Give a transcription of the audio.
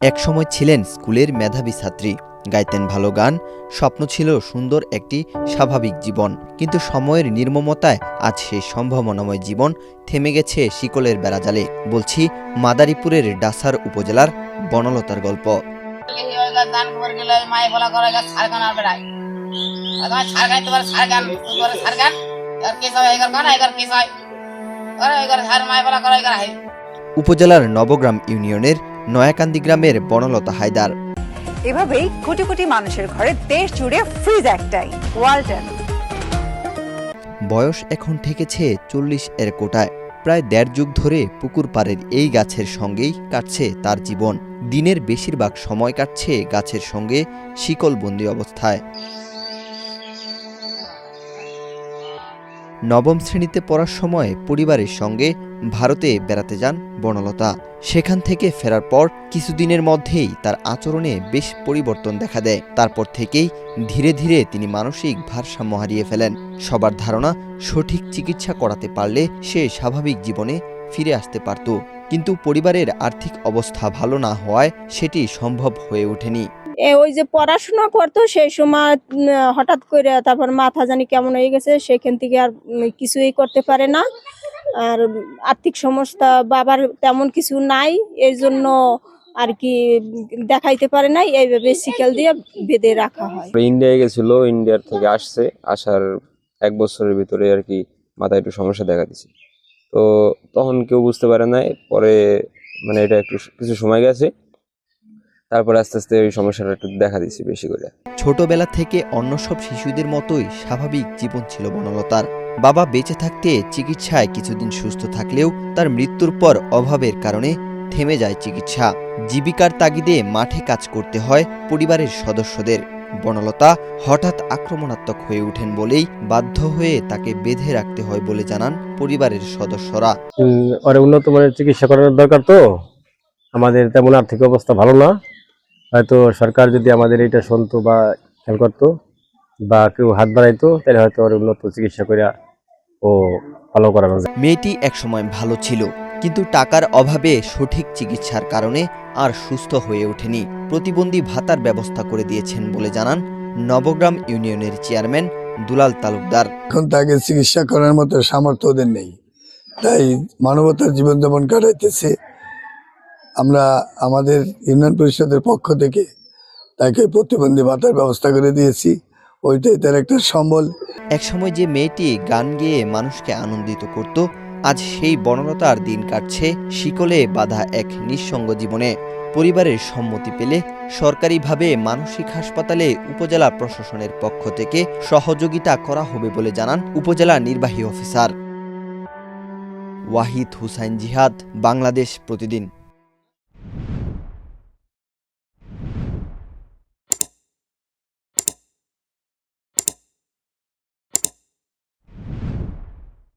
একসময় ছিলেন স্কুলের মেধাবী ছাত্রী, গাইতেন ভালো গান, স্বপ্ন ছিল সুন্দর একটি স্বাভাবিক জীবন। কিন্তু সময়ের নির্মমতায় আজ সেই সম্ভাবনাময় জীবন থেমে গেছে শিকলের বেড়াজালে। বলছি মাদারীপুরের ডাসার উপজেলার বনলতার গল্প। উপজেলার নবগ্রাম ইউনিয়নের নয়াকান্দি গ্রামের বনলতা হায়দার। এভাবেই কোটি কোটি মানুষের ঘরে দেশ জুড়ে ফ্রিজ একটাই, ওয়ালটন। বয়স এখন ঠেকেছে 40 এর কোটায়। প্রায় 1.5 যুগ ধরে পুকুর পাড়ের এই গাছের সঙ্গেই কাটছে তার জীবন। দিনের বেশিরভাগ সময় কাটছে গাছের সঙ্গে শিকলবন্দি অবস্থায়। নবম শ্রেণীতে পড়ার সময় পরিবারের সঙ্গে ভারতে বেড়াতে যান বনলতা। সেখান থেকে ফেরার পর কিছুদিনের মধ্যেই তার আচরণে বেশ পরিবর্তন দেখা দেয়। তারপর থেকেই ধীরে ধীরে তিনি মানসিক ভারসাম্য হারিয়ে ফেলেন। সবার ধারণা সঠিক চিকিৎসা করাতে পারলে সে স্বাভাবিক জীবনে ফিরে আসতে পারত, কিন্তু পরিবারের আর্থিক অবস্থা ভালো না হওয়ায় সেটি সম্ভব হয়ে ওঠেনি। ওই যে পড়াশোনা করতো সেই সময় হঠাৎ করে তারপর মাথা জানি কেমন হয়ে গেছে, সেখান থেকে আর কিছুই করতে পারে না। আর আর্থিক সমস্যা বাবার তেমন কিছু নাই, এই জন্য আর কি দেখাইতে পারে নাই, এইভাবে শিকল দিয়ে বেঁধে রাখা হয়। ইন্ডিয়ায় গেছিল, ইন্ডিয়ার থেকে আসার 1 বছরের ভিতরে আর কি মাথায় একটু সমস্যা দেখা দিছে। তো তখন কেউ বুঝতে পারে নাই, পরে মানে এটা একটু কিছু সময় গেছে, তারপরে আস্তে আস্তে ওই সমস্যাটা একটু দেখা দিচ্ছে বেশি করে। ছোটবেলা থেকে অন্য সব শিশুদের মতোই স্বাভাবিক জীবন ছিল বনলতার। বাবা বেঁচে থাকতে চিকিৎসায় কিছুদিন সুস্থ থাকলেও তার মৃত্যুর পর অভাবের কারণে থেমে যায় চিকিৎসা। জীবিকার তাগিদে মাঠে কাজ করতে হয় পরিবারের সদস্যদের। বনলতা হঠাৎ আক্রমণাত্মক হয়ে ওঠেন বলেই বাধ্য হয়ে তাকে বেঁধে রাখতে হয় বলে জানান পরিবারের সদস্যরা। উন্নত মানের চিকিৎসা করার দরকার, তো আমাদের তেমন আর্থিক অবস্থা ভালো না। হয়তো সরকার যদি আমাদের এটা শুনতো বা খেয়াল করতো বা কেউ হাত বাড়াইতো, তাহলে হয়তো উন্নত চিকিৎসা করে ও ভালো করানো যায়। মেয়েটি একসময় ভালো ছিল, কিন্তু টাকার অভাবে সঠিক চিকিৎসার কারণে আর সুস্থ হয়ে ওঠেনি। প্রতিবন্ধী ভাতার ব্যবস্থা করে দিয়েছেন বলে জানান নবগ্রাম ইউনিয়নের চেয়ারম্যান দুলাল তালুকদার। এখন তাকে চিকিৎসা করার মতো সামর্থ্য ওদের নেই, তাই মানবতার জীবনযাপন কাটাইতেছে। আমরা আমাদের ইউনিয়ন পরিষদের পক্ষ থেকে তাকে প্রতিবন্ধী ভাতার ব্যবস্থা করে দিয়েছি, ওইটাই তার একটা সম্বল। একসময় যে মেয়েটি গান গেয়ে মানুষকে আনন্দিত করত, আজ সেই বনলতার দিন কাটছে শিকলে বাঁধা এক নিঃসঙ্গ জীবনে। পরিবারের সম্মতি পেলে সরকারিভাবে মানসিক হাসপাতালে উপজেলা প্রশাসনের পক্ষ থেকে সহযোগিতা করা হবে বলে জানান উপজেলা নির্বাহী অফিসার ওয়াহিদ হুসাইন জিহাদ। বাংলাদেশ প্রতিদিন।